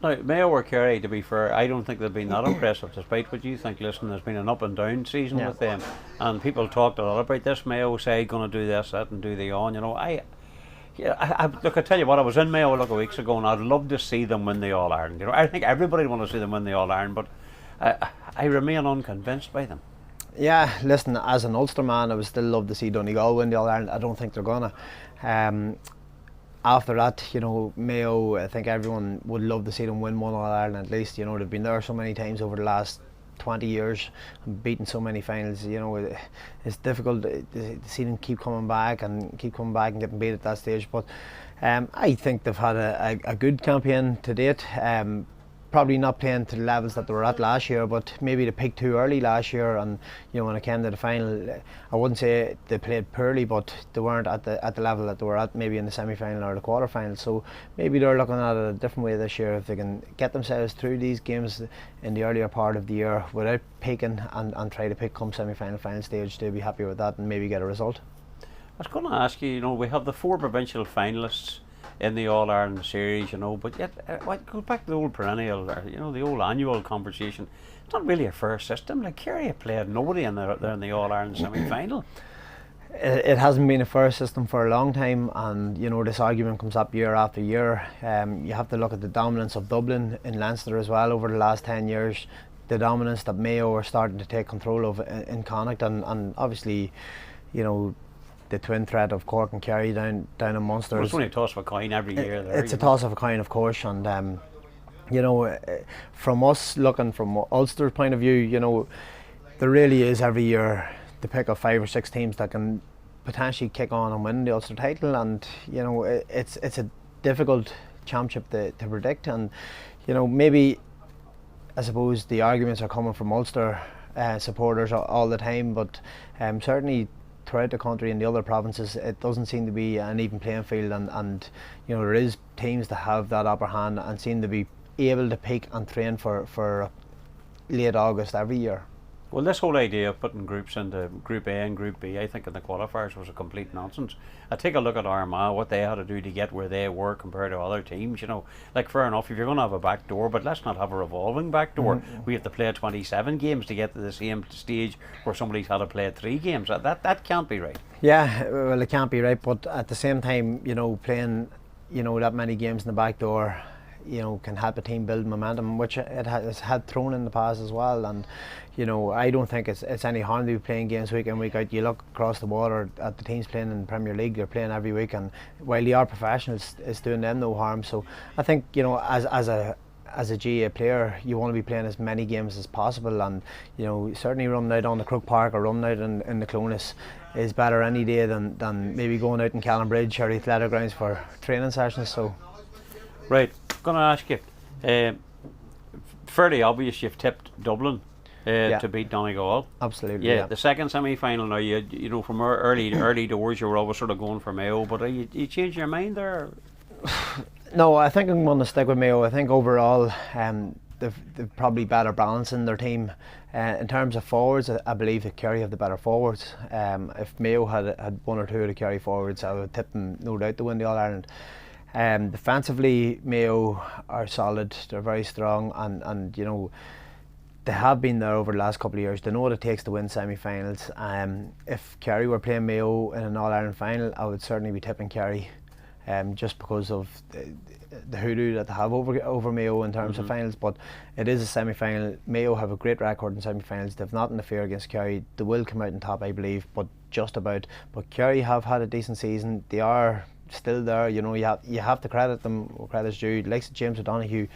Now, Mayo or Kerry, to be fair, I don't think they've been that impressive, despite what you think. Listen, there's been an up and down season Yeah. with them, and people talked a lot about this Mayo side going to do this, that, and do the on. Yeah, look, I tell you what, I was in Mayo a couple of weeks ago, and I'd love to see them win the All Ireland. I think everybody would want to see them win the All Ireland, but I remain unconvinced by them. Yeah, listen, as an Ulster man, I would still love to see Donegal win the All Ireland. I don't think they're gonna. Um, After that, Mayo, I think everyone would love to see them win one All Ireland at least. They've been there so many times over the last 20 years and beaten so many finals. It's difficult to see them keep coming back and getting beat at that stage. But I think they've had a good campaign to date. Probably not playing to the levels that they were at last year, but maybe they peaked too early last year, and when it came to the final, I wouldn't say they played poorly, but they weren't at the level that they were at maybe in the semi-final or the quarter-final. So maybe they're looking at it a different way this year. If they can get themselves through these games in the earlier part of the year without peaking and try to pick come semi-final, final stage, they'll be happy with that and maybe get a result. I was going to ask you, we have the 4 provincial finalists in the All Ireland series, but yet, go back to the old perennial, the old annual conversation. It's not really a fair system. Like Kerry have played nobody in the All Ireland semi-final. It hasn't been a fair system for a long time, and this argument comes up year after year. You have to look at the dominance of Dublin in Leinster as well over the last 10 years. The dominance that Mayo are starting to take control of in Connacht, and obviously, the twin threat of Cork and Kerry down in Munster. Well, it's only a toss of a coin every year. It's a toss of a coin, of course, and from us looking from Ulster's point of view, there really is every year to pick up 5 or 6 teams that can potentially kick on and win the Ulster title, and it's a difficult championship to predict, and maybe I suppose the arguments are coming from Ulster supporters all the time, but certainly throughout the country and the other provinces, it doesn't seem to be an even playing field, and there is teams that have that upper hand and seem to be able to peak and train for late August every year. Well, this whole idea of putting groups into Group A and Group B, I think in the qualifiers was a complete nonsense. I take a look at Armagh, what they had to do to get where they were compared to other teams. Like fair enough, if you're going to have a back door, but let's not have a revolving back door. We have to play 27 games to get to the same stage where somebody's had to play 3 games. That can't be right. Yeah, well, it can't be right, but at the same time, playing that many games in the back door, can help a team build momentum, which it has had thrown in the past as well. And I don't think it's any harm to be playing games week in, week out. You look across the water at the teams playing in the Premier League; they're playing every week, and while they are professionals, it's doing them no harm. So I think as a GA player, you want to be playing as many games as possible, and certainly running out on the Crook Park or running out in the Clonus is better any day than maybe going out in Callanbridge or the Athletic Grounds for training sessions. So. Right, going to ask you, fairly obvious you've tipped Dublin to beat Donegal. Absolutely. Yeah, the second semi-final now, you from early doors you were always sort of going for Mayo, but you changed your mind there? No, I think I'm going to stick with Mayo. I think overall they've probably better balance in their team. In terms of forwards, I believe that Kerry have the better forwards. If Mayo had 1 or 2 of the Kerry forwards, I would tip them no doubt to win the All-Ireland. Defensively, Mayo are solid. They're very strong, and they have been there over the last couple of years. They know what it takes to win semi-finals. If Kerry were playing Mayo in an All-Ireland final, I would certainly be tipping Kerry, just because of the hoodoo that they have over Mayo in terms of finals. But it is a semi-final. Mayo have a great record in semi-finals. They've not interfered against Kerry. They will come out on top, I believe, but just about. But Kerry have had a decent season. They are still there. You have to credit them where credit's due. Like James O'Donoghue,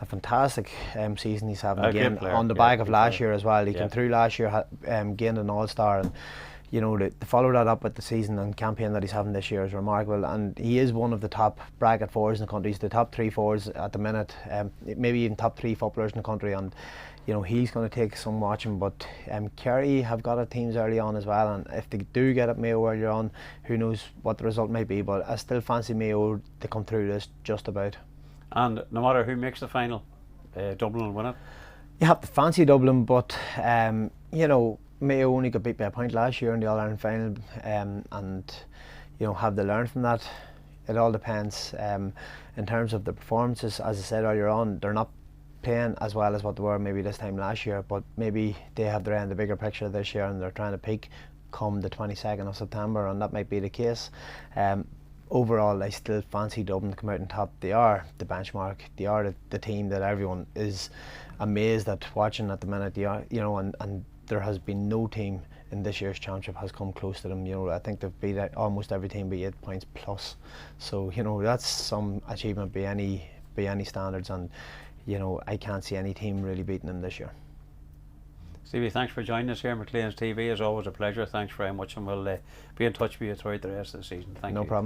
a fantastic season he's having again on the back of last year as well. He came through last year, gained an All-Star, and to follow that up with the season and campaign that he's having this year is remarkable. And he is one of the top bracket forwards in the country. He's the top 3 forwards at the minute, maybe even top 3 footballers in the country. And he's going to take some watching. But Kerry have got at teams early on as well, and if they do get at Mayo earlier on, who knows what the result may be. But I still fancy Mayo to come through this just about. And no matter who makes the final, Dublin will win it. You have to fancy Dublin, but Mayo only got beat by a point last year in the All-Ireland final, and have they learned from that? it all depends. In terms of the performances, as I said earlier on, they're not playing as well as what they were maybe this time last year, but maybe they have their eye on the bigger picture this year and they're trying to peak come the 22nd of September, and that might be the case. Overall, I still fancy Dublin to come out on top. They are the benchmark. They are the team that everyone is amazed at watching at the minute. They are, and there has been no team in this year's championship has come close to them. I think they've beat almost every team by 8 points plus. So that's some achievement by any standards, and I can't see any team really beating them this year. Stevie, thanks for joining us here on McLean's TV. It's always a pleasure. Thanks very much, and we'll be in touch with you throughout the rest of the season. Thank you. No problem.